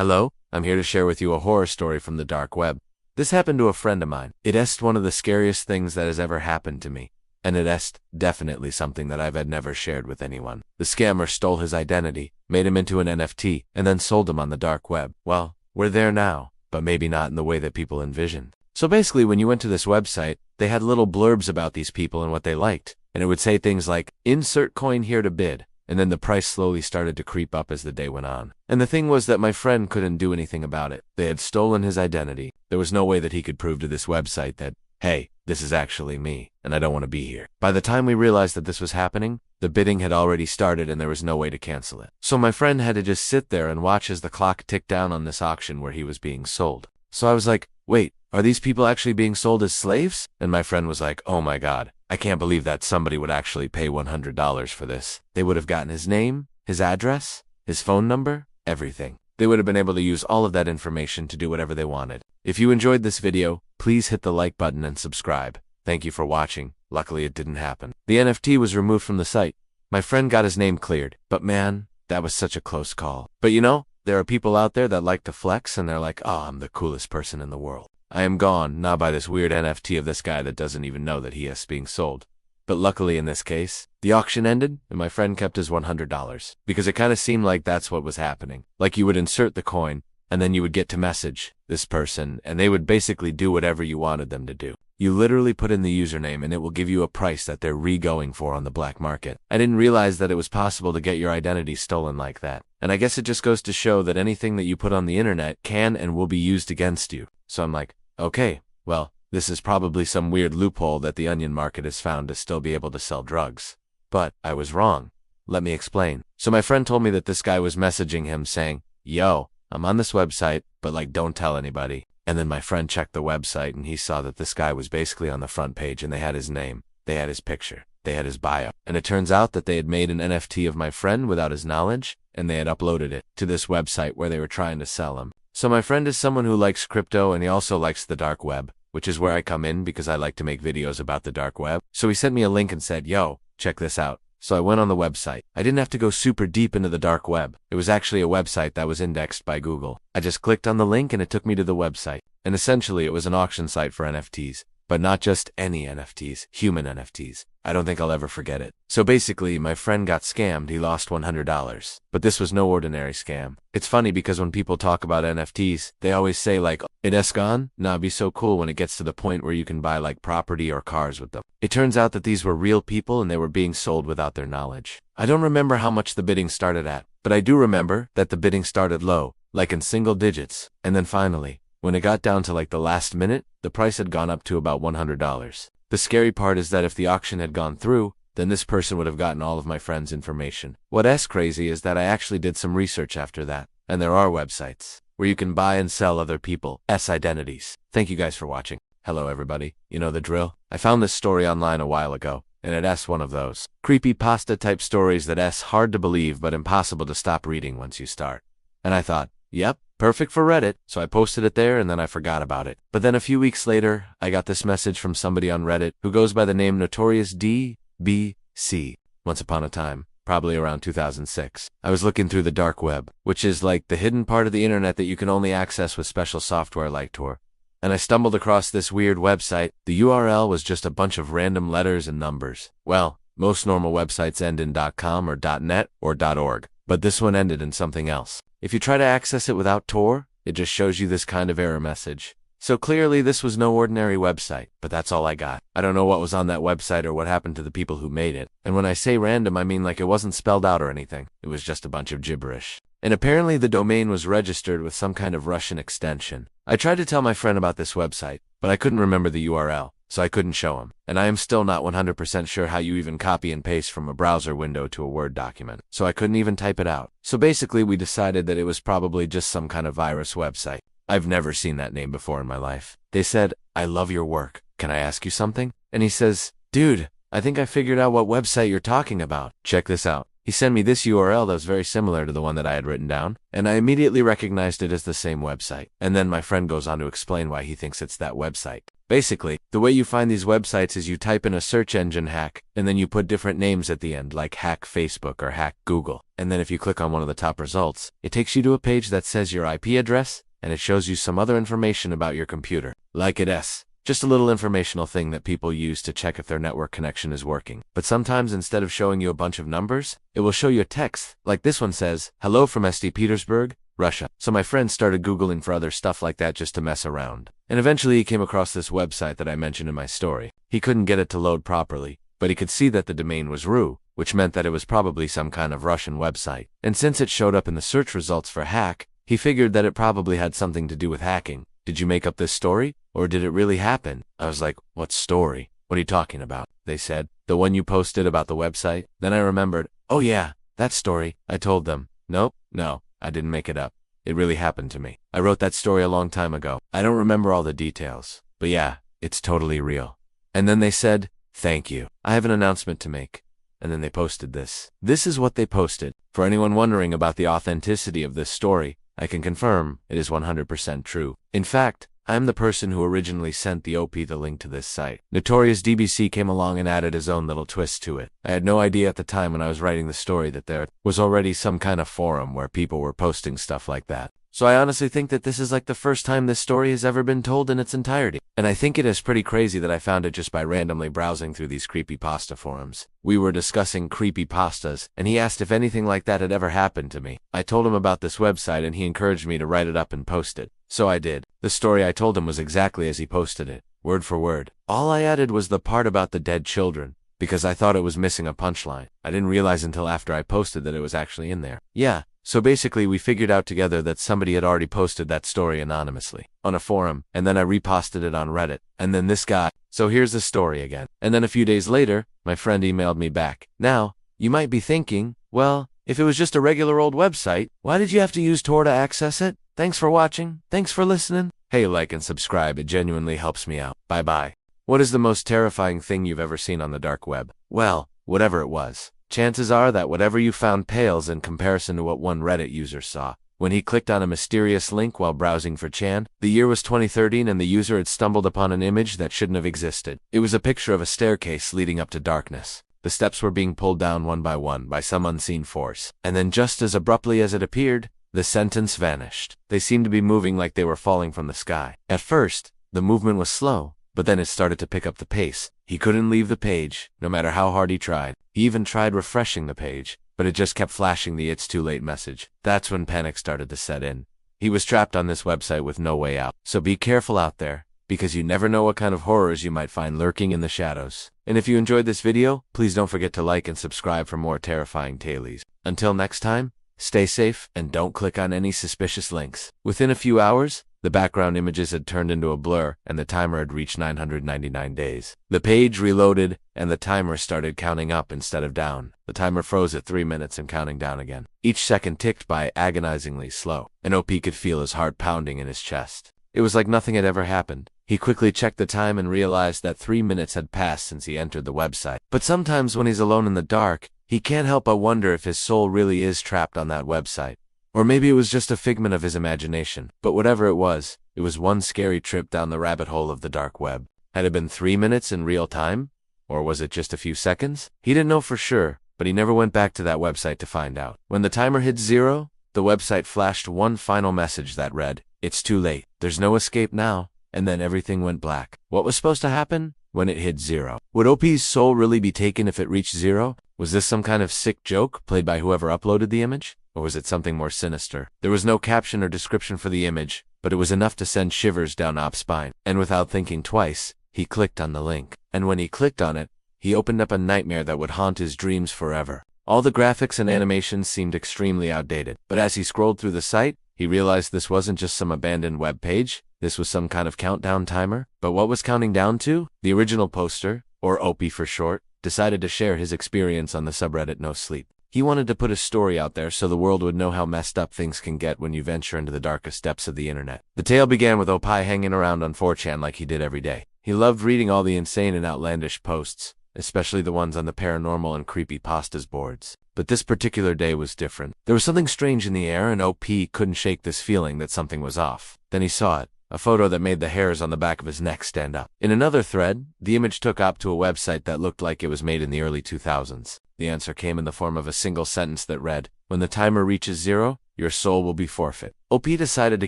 Hello, I'm here to share with you a horror story from the dark web. This happened to a friend of mine. It est one of the scariest things that has ever happened to me. And it est definitely something that I've had never shared with anyone. The scammer stole his identity, made him into an NFT, and then sold him on the dark web. Well, we're there now, but maybe not in the way that people envisioned. So basically, when you went to this website, they had little blurbs about these people and what they liked. And it would say things like, insert coin here to bid. And then the price slowly started to creep up as the day went on. And the thing was that my friend couldn't do anything about it. They had stolen his identity. There was no way that he could prove to this website that, hey, this is actually me, and I don't want to be here. By the time we realized that this was happening, the bidding had already started and there was no way to cancel it. So my friend had to just sit there and watch as the clock ticked down on this auction where he was being sold. So I was like, wait, are these people actually being sold as slaves? And my friend was like, oh my God, I can't believe that somebody would actually pay $100 for this. They would have gotten his name, his address, his phone number, everything. They would have been able to use all of that information to do whatever they wanted. If you enjoyed this video, please hit the like button and subscribe. Thank you for watching. Luckily it didn't happen. The NFT was removed from the site. My friend got his name cleared, but man, that was such a close call. But you know, there are people out there that like to flex and they're like, oh, I'm the coolest person in the world. I am gone, not by this weird NFT of this guy that doesn't even know that he is being sold. But luckily in this case, the auction ended and my friend kept his $100 because it kind of seemed like that's what was happening. Like you would insert the coin and then you would get to message this person and they would basically do whatever you wanted them to do. You literally put in the username and it will give you a price that they're re-going for on the black market. I didn't realize that it was possible to get your identity stolen like that. And I guess it just goes to show that anything that you put on the internet can and will be used against you. So I'm like, okay, well, this is probably some weird loophole that the onion market has found to still be able to sell drugs. But I was wrong. Let me explain. So my friend told me that this guy was messaging him saying, yo, I'm on this website, but like don't tell anybody. And then my friend checked the website and he saw that this guy was basically on the front page and they had his name, they had his picture, they had his bio. And it turns out that they had made an NFT of my friend without his knowledge and they had uploaded it to this website where they were trying to sell him. So my friend is someone who likes crypto and he also likes the dark web, which is where I come in because I like to make videos about the dark web. So he sent me a link and said, yo, check this out. So I went on the website. I didn't have to go super deep into the dark web. It was actually a website that was indexed by Google. I just clicked on the link and it took me to the website. And essentially it was an auction site for NFTs. But not just any NFTs, human NFTs. I don't think I'll ever forget it. So basically, my friend got scammed, he lost $100. But this was no ordinary scam. It's funny because when people talk about NFTs, they always say like, it is gone? Nah, it'd be so cool when it gets to the point where you can buy like property or cars with them. It turns out that these were real people and they were being sold without their knowledge. I don't remember how much the bidding started at, but I do remember that the bidding started low, like in single digits. And then finally, when it got down to like the last minute, the price had gone up to about $100. The scary part is that if the auction had gone through, then this person would have gotten all of my friend's information. What's crazy is that I actually did some research after that, and there are websites where you can buy and sell other people's identities. Thank you guys for watching. Hello everybody, you know the drill. I found this story online a while ago, and it's one of those creepypasta type stories that's hard to believe but impossible to stop reading once you start. And I thought, yep, perfect for Reddit, so I posted it there and then I forgot about it. But then a few weeks later, I got this message from somebody on Reddit who goes by the name Notorious DBC. Once upon a time, probably around 2006, I was looking through the dark web, which is like the hidden part of the internet that you can only access with special software like Tor. And I stumbled across this weird website. The URL was just a bunch of random letters and numbers. Well, most normal websites end in .com or .net or .org, but this one ended in something else. If you try to access it without Tor, it just shows you this kind of error message. So clearly this was no ordinary website, but that's all I got. I don't know what was on that website or what happened to the people who made it. And when I say random, I mean like it wasn't spelled out or anything. It was just a bunch of gibberish. And apparently the domain was registered with some kind of Russian extension. I tried to tell my friend about this website, but I couldn't remember the URL, so I couldn't show him. And I am still not 100% sure how you even copy and paste from a browser window to a Word document, so I couldn't even type it out. So basically we decided that it was probably just some kind of virus website. I've never seen that name before in my life. They said, I love your work. Can I ask you something? And he says, dude, I think I figured out what website you're talking about. Check this out. He sent me this URL that was very similar to the one that I had written down, and I immediately recognized it as the same website. And then my friend goes on to explain why he thinks it's that website. Basically, the way you find these websites is you type in a search engine hack, and then you put different names at the end, like hack Facebook or hack Google. And then if you click on one of the top results, it takes you to a page that says your IP address, and it shows you some other information about your computer. Like it's just a little informational thing that people use to check if their network connection is working. But sometimes instead of showing you a bunch of numbers, it will show you a text, like this one says, "Hello from St. Petersburg, Russia." So my friend started Googling for other stuff like that just to mess around. And eventually he came across this website that I mentioned in my story. He couldn't get it to load properly, but he could see that the domain was ru, which meant that it was probably some kind of Russian website. And since it showed up in the search results for hack, he figured that it probably had something to do with hacking. "Did you make up this story? Or did it really happen?" I was like, "What story? What are you talking about?" They said, "The one you posted about the website." Then I remembered, "Oh yeah, that story." I told them, "Nope, no, I didn't make it up. It really happened to me. I wrote that story a long time ago. I don't remember all the details, but yeah, it's totally real." And then they said, "Thank you. I have an announcement to make." And then they posted this. This is what they posted. For anyone wondering about the authenticity of this story, I can confirm it is 100% true. In fact, I am the person who originally sent the OP the link to this site. Notorious DBC came along and added his own little twist to it. I had no idea at the time when I was writing the story that there was already some kind of forum where people were posting stuff like that. So I honestly think that this is like the first time this story has ever been told in its entirety. And I think it is pretty crazy that I found it just by randomly browsing through these creepypasta forums. We were discussing creepypastas, and he asked if anything like that had ever happened to me. I told him about this website and he encouraged me to write it up and post it. So I did. The story I told him was exactly as he posted it, word for word. All I added was the part about the dead children, because I thought it was missing a punchline. I didn't realize until after I posted that it was actually in there. Yeah. So basically we figured out together that somebody had already posted that story anonymously on a forum, and then I reposted it on Reddit, and then this guy. So here's the story again. And then a few days later, my friend emailed me back. Now, you might be thinking, well, if it was just a regular old website, why did you have to use Tor to access it? Thanks for watching. Thanks for listening. Hey, like and subscribe. It genuinely helps me out. Bye-bye. What is the most terrifying thing you've ever seen on the dark web? Well, whatever it was. Chances are that whatever you found pales in comparison to what one Reddit user saw. When he clicked on a mysterious link while browsing for Chan, the year was 2013 and the user had stumbled upon an image that shouldn't have existed. It was a picture of a staircase leading up to darkness. The steps were being pulled down one by some unseen force. And then just as abruptly as it appeared, the sentence vanished. They seemed to be moving like they were falling from the sky. At first, the movement was slow, but then it started to pick up the pace. He couldn't leave the page, no matter how hard he tried. He even tried refreshing the page, but it just kept flashing the "it's too late" message. That's when panic started to set in. He was trapped on this website with no way out. So be careful out there, because you never know what kind of horrors you might find lurking in the shadows. And if you enjoyed this video, please don't forget to like and subscribe for more terrifying tales. Until next time, stay safe and don't click on any suspicious links. Within a few hours, the background images had turned into a blur and the timer had reached 999 days. The page reloaded and the timer started counting up instead of down. The timer froze at 3 minutes and counting down again. Each second ticked by agonizingly slow, and OP could feel his heart pounding in his chest. It was like nothing had ever happened. He quickly checked the time and realized that 3 minutes had passed since he entered the website. But sometimes when he's alone in the dark, he can't help but wonder if his soul really is trapped on that website. Or maybe it was just a figment of his imagination. But whatever it was one scary trip down the rabbit hole of the dark web. Had it been 3 minutes in real time? Or was it just a few seconds? He didn't know for sure, but he never went back to that website to find out. When the timer hit 0, the website flashed one final message that read, "It's too late. There's no escape now." And then everything went black. What was supposed to happen when it hit 0? Would OP's soul really be taken if it reached 0? Was this some kind of sick joke played by whoever uploaded the image? Or was it something more sinister? There was no caption or description for the image, but it was enough to send shivers down Op's spine. And without thinking twice, he clicked on the link. And when he clicked on it, he opened up a nightmare that would haunt his dreams forever. All the graphics and animations seemed extremely outdated. But as he scrolled through the site, he realized this wasn't just some abandoned web page. This was some kind of countdown timer. But what was counting down to? The original poster, or OP for short, decided to share his experience on the subreddit No Sleep. He wanted to put a story out there so the world would know how messed up things can get when you venture into the darkest depths of the internet. The tale began with Opie hanging around on 4chan like he did every day. He loved reading all the insane and outlandish posts, especially the ones on the paranormal and creepypastas boards. But this particular day was different. There was something strange in the air and OP couldn't shake this feeling that something was off. Then he saw it. a photo that made the hairs on the back of his neck stand up. In another thread, the image took OP to a website that looked like it was made in the early 2000s. The answer came in the form of a single sentence that read, "When the timer reaches 0, your soul will be forfeit." OP decided to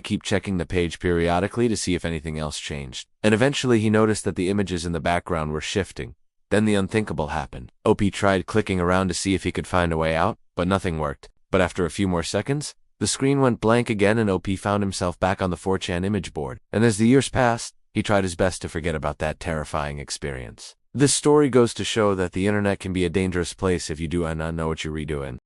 keep checking the page periodically to see if anything else changed. And eventually he noticed that the images in the background were shifting. Then the unthinkable happened. OP tried clicking around to see if he could find a way out, but nothing worked. But after a few more seconds, the screen went blank again and OP found himself back on the 4chan image board. And as the years passed, he tried his best to forget about that terrifying experience. This story goes to show that the internet can be a dangerous place if you do not know what you're redoing.